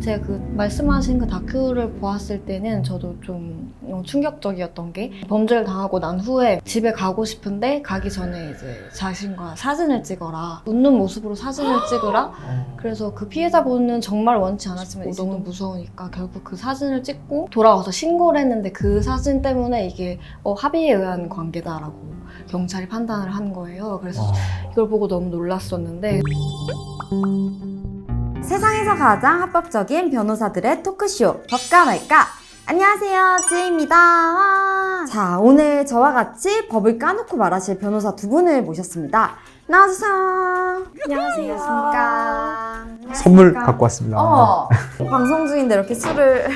제가 그 말씀하신 그 다큐를 보았을 때는 저도 좀 충격적이었던 게 범죄를 당하고 난 후에 집에 가고 싶은데 가기 전에 이제 자신과 사진을 찍어라. 웃는 모습으로 사진을 찍으라. 그래서 그 피해자분은 정말 원치 않았지만 너무 무서우니까 결국 그 사진을 찍고 돌아와서 신고를 했는데 그 사진 때문에 이게 합의에 의한 관계다라고 경찰이 판단을 한 거예요. 그래서 이걸 보고 너무 놀랐었는데 세상에서 가장 합법적인 변호사들의 토크쇼 법과 말까? 안녕하세요, 지혜입니다. 와. 자, 오늘 저와 같이 법을 까놓고 말하실 변호사 두 분을 모셨습니다. 나와주세요. 안녕하십니까. 선물 갖고 왔습니다. 방송 중인데 이렇게 술을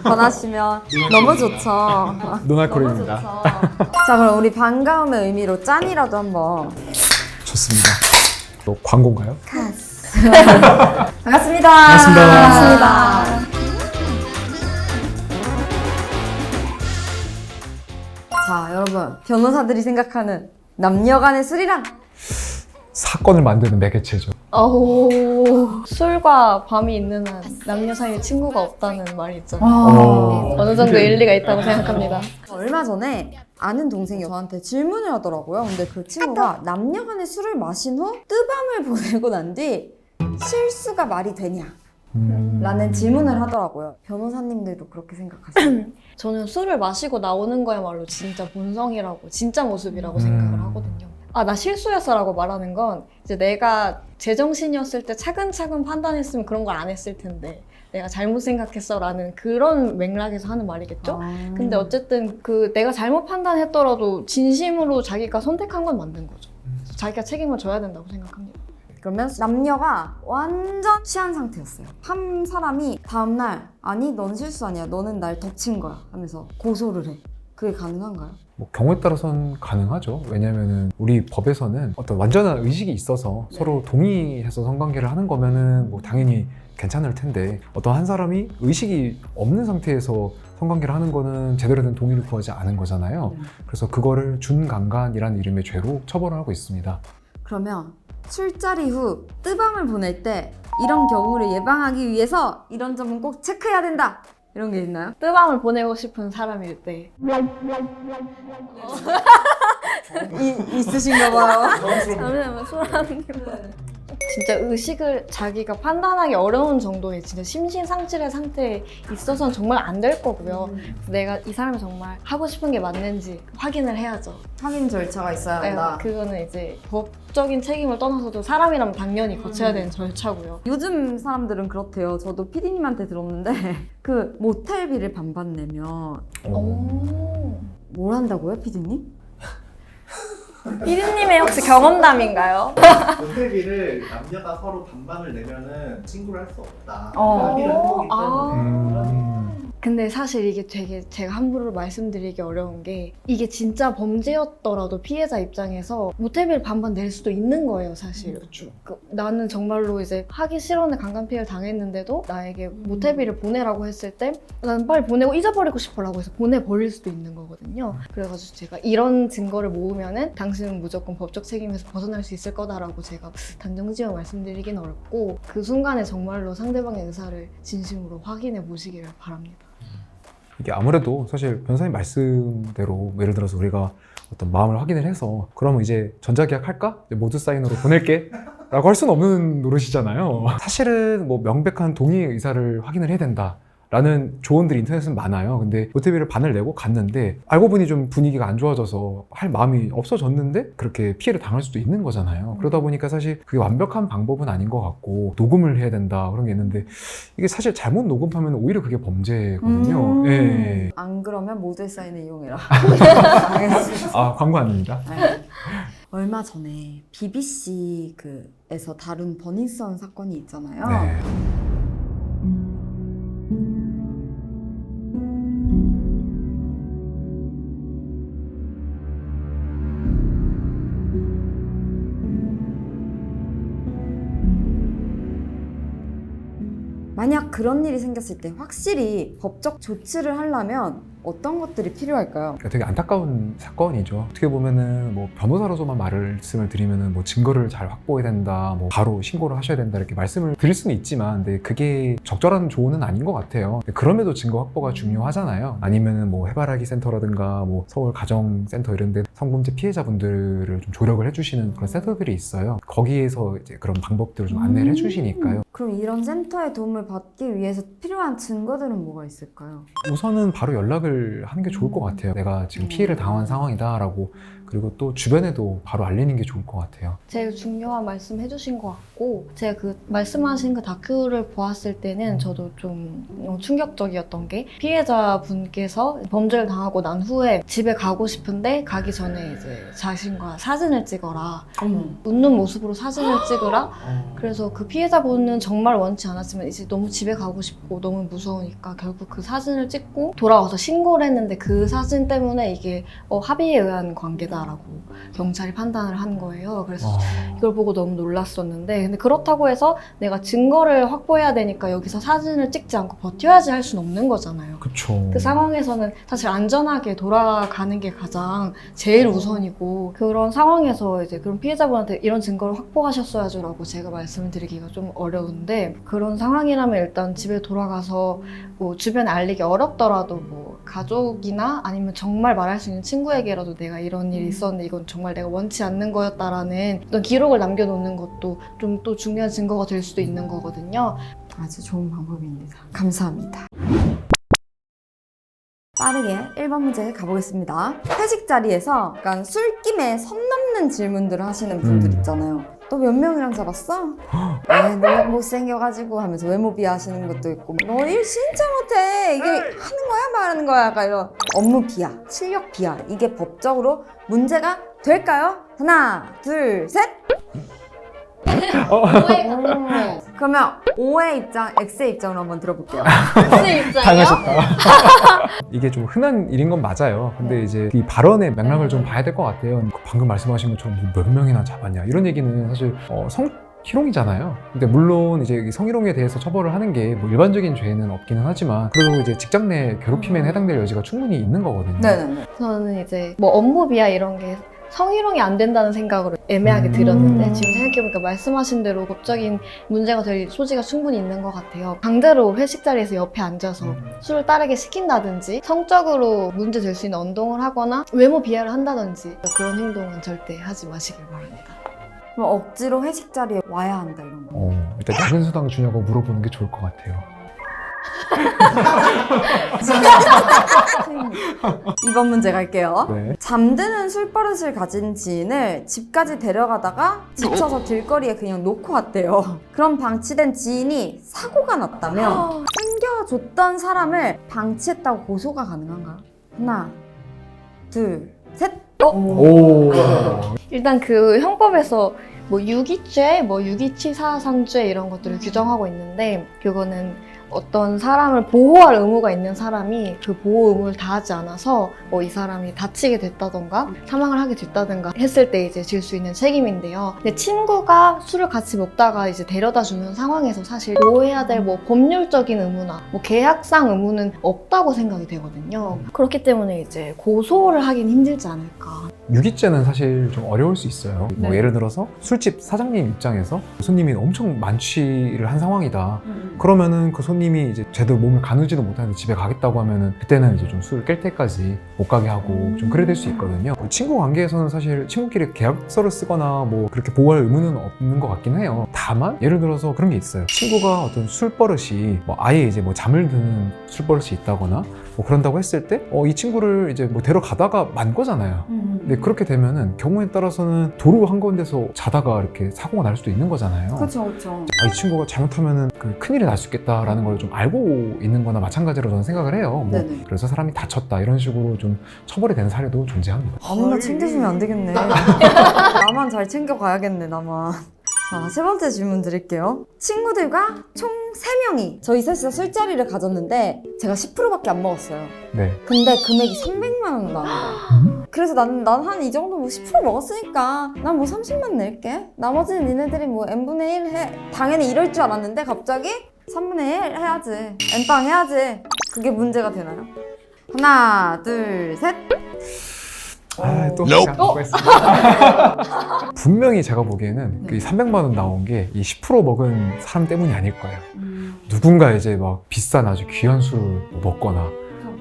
권하시면 너무 좋죠. 노날콜입니다. 너무 좋죠. 자, 그럼 우리 반가움의 의미로 짠이라도 한번. 좋습니다. 또 광고인가요? 반갑습니다. 반갑습니다. 자, 여러분, 변호사들이 생각하는 남녀 간의 술이란? 사건을 만드는 매개체죠. 술과 밤이 있는 한 남녀 사이에 친구가 없다는 말이 있잖아요. 어. 어느 정도 일리가 있다고 생각합니다. 얼마 전에 아는 동생이 저한테 질문을 하더라고요. 근데 그 친구가 남녀 간의 술을 마신 후 뜨밤을 보내고 난 뒤 실수가 말이 되냐? 라는 질문을 하더라고요. 변호사님들도 그렇게 생각하세요? 저는 술을 마시고 나오는 거야말로 진짜 본성이라고, 진짜 모습이라고 생각을 하거든요. 나 실수였어 라고 말하는 건 이제 내가 제정신이었을 때 차근차근 판단했으면 그런 걸 안 했을 텐데 내가 잘못 생각했어 라는 그런 맥락에서 하는 말이겠죠? 근데 어쨌든 그 내가 잘못 판단했더라도 진심으로 자기가 선택한 건 맞는 거죠. 그래서 자기가 책임을 져야 된다고 생각합니다. 그러면 남녀가 완전 취한 상태였어요. 한 사람이 다음날 아니 넌 실수 아니야. 너는 날 덮친 거야 하면서 고소를 해. 그게 가능한가요? 뭐 경우에 따라서는 가능하죠. 왜냐면은 우리 법에서는 어떤 완전한 의식이 있어서 서로 동의해서 성관계를 하는 거면은 뭐 당연히 괜찮을 텐데 어떤 한 사람이 의식이 없는 상태에서 성관계를 하는 거는 제대로 된 동의를 구하지 않은 거잖아요. 그래서 그거를 준강간이라는 이름의 죄로 처벌을 하고 있습니다. 그러면 술자리 후 뜨밤을 보낼 때 이런 경우를 예방하기 위해서 이런 점은 꼭 체크해야 된다. 이런 게 있나요? 뜨밤을 보내고 싶은 사람일 때 있으신가 봐요. 잠시만요. 술하는 게 진짜 의식을 자기가 판단하기 어려운 정도의 진짜 심신상실의 상태에 있어서는 정말 안 될 거고요. 그래서 내가 이 사람이 정말 하고 싶은 게 맞는지 확인을 해야죠. 확인 절차가 있어야 한다. 그거는 이제 법적인 책임을 떠나서도 사람이라면 당연히 거쳐야 되는 절차고요. 요즘 사람들은 그렇대요. 저도 PD님한테 들었는데 그 모텔비를 반반 내면 뭘 한다고요, PD님? 피디님의 혹시 경험담인가요? 모텔비를 남녀가 서로 반반을 내면은 친구를 할 수 없다. 합의를 한 거기 때문에. 근데 사실 이게 되게 제가 함부로 말씀드리기 어려운 게 이게 진짜 범죄였더라도 피해자 입장에서 모텔비를 반반 낼 수도 있는 거예요, 사실. 나는 정말로 이제 하기 싫어하는 강간 피해를 당했는데도 나에게 모텔비를 보내라고 했을 때 나는 빨리 보내고 잊어버리고 싶어라고 해서 보내버릴 수도 있는 거거든요. 그래가지고 제가 이런 증거를 모으면은 당신은 무조건 법적 책임에서 벗어날 수 있을 거다라고 제가 단정지어 말씀드리긴 어렵고 그 순간에 정말로 상대방의 의사를 진심으로 확인해 보시기를 바랍니다. 이게 아무래도 사실 변호사님 말씀대로 예를 들어서 우리가 어떤 마음을 확인을 해서 그러면 이제 전자계약 할까? 이제 모두 사인으로 보낼게 라고 할 수는 없는 노릇이잖아요. 사실은 뭐 명백한 동의의 의사를 확인을 해야 된다 라는 조언들이 인터넷에는 많아요. 근데 모텔비를 반을 내고 갔는데 알고 보니 좀 분위기가 안 좋아져서 할 마음이 없어졌는데 그렇게 피해를 당할 수도 있는 거잖아요. 그러다 보니까 사실 그게 완벽한 방법은 아닌 것 같고 녹음을 해야 된다 그런 게 있는데 이게 사실 잘못 녹음하면 오히려 그게 범죄거든요. 예. 안 그러면 모델 사인을 이용해라. 아, 광고 아닙니다. 얼마 전에 BBC 에서 다룬 버닝썬 사건이 있잖아요. 네. 만약 그런 일이 생겼을 때 확실히 법적 조치를 하려면 어떤 것들이 필요할까요? 그러니까 되게 안타까운 사건이죠. 어떻게 보면은 뭐 변호사로서만 말씀을 드리면은 뭐 증거를 잘 확보해야 된다, 뭐 바로 신고를 하셔야 된다 이렇게 말씀을 드릴 수는 있지만, 근데 그게 적절한 조언은 아닌 것 같아요. 그럼에도 증거 확보가 중요하잖아요. 아니면은 뭐 해바라기 센터라든가 뭐 서울 가정센터 이런데 성범죄 피해자분들을 좀 조력을 해주시는 그런 센터들이 있어요. 거기에서 이제 그런 방법들을 좀 안내를 해주시니까요. 그럼 이런 센터의 도움을 받기 위해서 필요한 증거들은 뭐가 있을까요? 우선은 바로 연락을 하는 게 좋을 것 같아요. 내가 지금 피해를 당한 상황이다라고. 그리고 또 주변에도 바로 알리는 게 좋을 것 같아요. 제일 중요한 말씀 해주신 것 같고, 제가 그 말씀하신 그 다큐를 보았을 때는 저도 좀 충격적이었던 게, 피해자분께서 범죄를 당하고 난 후에 집에 가고 싶은데 가기 전에 이제 자신과 사진을 찍어라, 웃는 모습으로 사진을 찍으라. 그래서 그 피해자분은 정말 원치 않았지만 이제 너무 집에 가고 싶고 너무 무서우니까 결국 그 사진을 찍고 돌아와서 신고를 했는데, 그 사진 때문에 이게 합의에 의한 관계다라고 경찰이 판단을 한 거예요. 그래서 이걸 보고 너무 놀랐었는데, 근데 그렇다고 해서 내가 증거를 확보해야 되니까 여기서 사진을 찍지 않고 버텨야지 할 수는 없는 거잖아요. 그쵸. 그 상황에서는 사실 안전하게 돌아가는 게 가장 제일 우선이고, 그런 상황에서 이제 그런 피해자분한테 이런 증거를 확보하셨어야죠라고 제가 말씀을 드리기가 좀 어려운데, 그런 상황이라면 일단 집에 돌아가서 뭐 주변에 알리기 어렵더라도 뭐 가족이나 아니면 정말 말할 수 있는 친구에게라도 내가 이런 일이 있었는데 이건 정말 내가 원치 않는 거였다라는 어떤 기록을 남겨놓는 것도 좀 또 중요한 증거가 될 수도 있는 거거든요. 아주 좋은 방법입니다. 감사합니다. 빠르게 1번 문제 가보겠습니다. 회식 자리에서 약간 술김에 선 넘는 질문들을 하시는 분들 있잖아요. 너 몇 명이랑 잡았어? 너 못생겨가지고 하면서 외모 비하하시는 것도 있고, 너 일 진짜 못해, 이게 하는 거야 말하는 거야, 약간 이런 업무 비하, 실력 비하, 이게 법적으로 문제가 될까요? 하나, 둘, 셋! 그러면 O의 입장, X의 입장으로 한번 들어볼게요. X의 입장이요? 당하셨다. 이게 좀 흔한 일인 건 맞아요. 근데 이제 이 발언의 맥락을 좀 봐야 될 것 같아요. 방금 말씀하신 것처럼 몇 명이나 잡았냐 이런 얘기는 사실 성희롱이잖아요. 근데 물론 이제 이 성희롱에 대해서 처벌을 하는 게 뭐 일반적인 죄는 없기는 하지만, 그래도 이제 직장 내 괴롭힘에 해당될 여지가 충분히 있는 거거든요. 네네네. 저는 이제 뭐 업무 비하 이런 게 성희롱이 안 된다는 생각으로 애매하게 들었는데, 지금 생각해보니까 말씀하신 대로 법적인 문제가 될 소지가 충분히 있는 것 같아요. 강제로 회식 자리에서 옆에 앉아서 술을 따르게 시킨다든지, 성적으로 문제 될 수 있는 언동을 하거나 외모 비하를 한다든지, 그런 행동은 절대 하지 마시길 바랍니다. 그럼 억지로 회식 자리에 와야 한다 이런 거. 일단 야근 수당 주냐고 물어보는 게 좋을 것 같아요. 2번 문제 갈게요. 네. 잠드는 술버릇을 가진 지인을 집까지 데려가다가 지쳐서 길거리에 그냥 놓고 왔대요. 그럼 방치된 지인이 사고가 났다면 챙겨줬던 사람을 방치했다고 고소가 가능한가요? 하나, 둘, 셋! 오. 일단 그 형법에서 뭐 유기죄, 뭐 유기치사상죄 이런 것들을 규정하고 있는데, 그거는 어떤 사람을 보호할 의무가 있는 사람이 그 보호 의무를 다하지 않아서 뭐 이 사람이 다치게 됐다던가 사망을 하게 됐다던가 했을 때 이제 질 수 있는 책임인데요. 근데 친구가 술을 같이 먹다가 이제 데려다 주는 상황에서 사실 보호해야 될 뭐 법률적인 의무나 뭐 계약상 의무는 없다고 생각이 되거든요. 그렇기 때문에 이제 고소를 하긴 힘들지 않을까. 유기죄는 사실 좀 어려울 수 있어요. 뭐 네. 예를 들어서 술집 사장님 입장에서 손님이 엄청 만취를 한 상황이다. 그러면은 그 손님이 이제 제대로 몸을 가누지도 못하는데 집에 가겠다고 하면은, 그때는 이제 좀 술을 깰 때까지 못 가게 하고 좀 그래 될 수 있거든요. 친구 관계에서는 사실 친구끼리 계약서를 쓰거나 뭐 그렇게 보호할 의무는 없는 것 같긴 해요. 다만 예를 들어서 그런 게 있어요. 친구가 어떤 술버릇이 뭐 아예 이제 뭐 잠을 드는 술버릇이 있다거나 뭐 그런다고 했을 때 이 친구를 이제 뭐 데려가다가 만 거잖아요. 근데 그렇게 되면은 경우에 따라서는 도로 한가운데서 자다가 이렇게 사고가 날 수도 있는 거잖아요. 그렇죠, 그렇죠. 이 친구가 잘못하면은 그 큰일이 날 수 있겠다라는 걸 좀 알고 있는 거나 마찬가지로 저는 생각을 해요. 뭐 네네. 그래서 사람이 다쳤다 이런 식으로 좀 처벌이 되는 사례도 존재합니다. 아무나 챙겨주면 안 되겠네. 나만 잘 챙겨가야겠네, 나만. 자, 세 번째 질문 드릴게요. 친구들과 총 3명이 저희 셋이서 술자리를 가졌는데 제가 10%밖에 안 먹었어요. 네. 근데 금액이 300만 원 나온 거야. 그래서 난 한 이 정도 뭐 10% 먹었으니까 난 뭐 30만 낼게. 나머지는 니네들이 뭐 n분의 1 해. 당연히 이럴 줄 알았는데 갑자기 3분의 1 해야지. n빵 해야지. 그게 문제가 되나요? 하나, 둘, 셋. 또 제가 뭐가 있습니다. 분명히 제가 보기에는 그 300만 원 나온 게 이 10% 먹은 사람 때문이 아닐 거예요. 누군가 이제 막 비싼 아주 귀한 술을 먹거나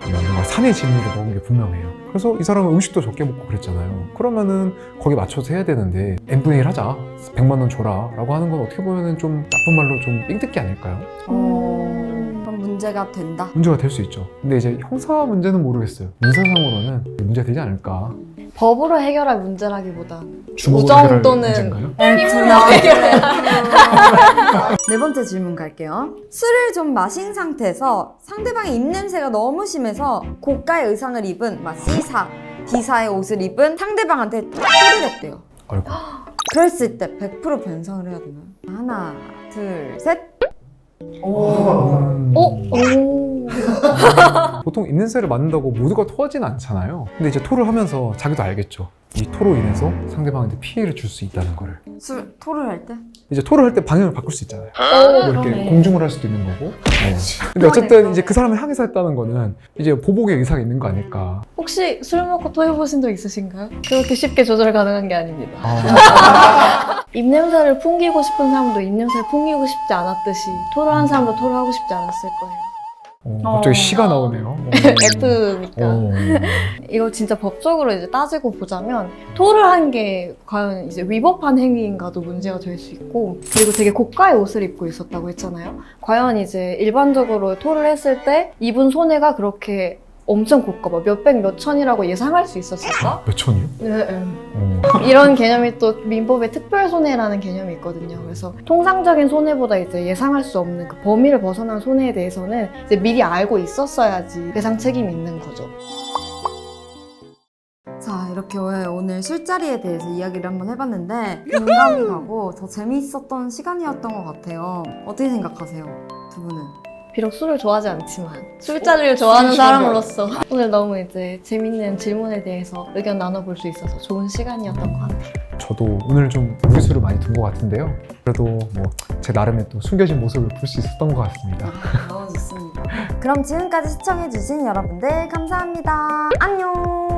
뭔가 산의 진미를 먹은 게 분명해요. 그래서 이 사람은 음식도 적게 먹고 그랬잖아요. 그러면은 거기 맞춰서 해야 되는데 n분의 1 하자, 100만 원 줘라 라고 하는 건 어떻게 보면은 좀 나쁜 말로 좀 삥뜯기 아닐까요? 그럼 문제가 된다. 문제가 될 수 있죠. 근데 이제 형사 문제는 모르겠어요. 민사상으로는 문제가 되지 않을까. 법으로 해결할 문제라기보다 주먹으로 우정 해결할 또는 문제인가요? 네 번째 질문 갈게요. 술을 좀 마신 상태에서 상대방의 입냄새가 너무 심해서 고가의 의상을 입은 C사, D사의 옷을 입은 상대방한테 토를 했대요. 아이고. 그랬을 때 100% 변상을 해야 되나요? 하나, 둘, 셋. 보통 입냄새를 맡는다고 모두가 토하진 않잖아요. 근데 이제 토를 하면서 자기도 알겠죠. 이 토로 인해서 상대방한테 피해를 줄 수 있다는 거를. 토를 할 때? 이제 토를 할 때 방향을 바꿀 수 있잖아요. 뭐 이렇게 그러네. 공중을 할 수도 있는 거고. 네. 근데 어쨌든 이제 그 사람을 향해서 했다는 거는 이제 보복의 의사가 있는 거 아닐까. 혹시 술 먹고 토해보신 적 있으신가요? 그렇게 쉽게 조절 가능한 게 아닙니다. 입냄새를 풍기고 싶은 사람도 입냄새를 풍기고 싶지 않았듯이 토를 한 사람도 토를 하고 싶지 않았을 거예요. 갑자기 시가 나오네요. F니까. 이거 진짜 법적으로 이제 따지고 보자면 토를 한 게 과연 이제 위법한 행위인가도 문제가 될 수 있고, 그리고 되게 고가의 옷을 입고 있었다고 했잖아요. 과연 이제 일반적으로 토를 했을 때 입은 손해가 그렇게 엄청 고가, 뭐 몇백 몇천이라고 예상할 수 있었을까? 몇 천이요? 네. 이런 개념이 또 민법의 특별손해라는 개념이 있거든요. 그래서 통상적인 손해보다 이제 예상할 수 없는 그 범위를 벗어난 손해에 대해서는 이제 미리 알고 있었어야지 배상 책임이 있는 거죠. 자, 이렇게 오늘 술자리에 대해서 이야기를 한번 해봤는데 공감이 가고 더 재미있었던 시간이었던 것 같아요. 어떻게 생각하세요? 두 분은? 비록 술을 좋아하지 않지만 술자리를 좋아하는 사람으로서 오늘 너무 이제 재밌는 질문에 대해서 의견 나눠볼 수 있어서 좋은 시간이었던 것 같아요. 저도 오늘 좀 무리수를 많이 둔 것 같은데요. 그래도 뭐 제 나름의 또 숨겨진 모습을 볼 수 있었던 것 같습니다. 너무 좋습니다. 그럼 지금까지 시청해주신 여러분들 감사합니다. 안녕!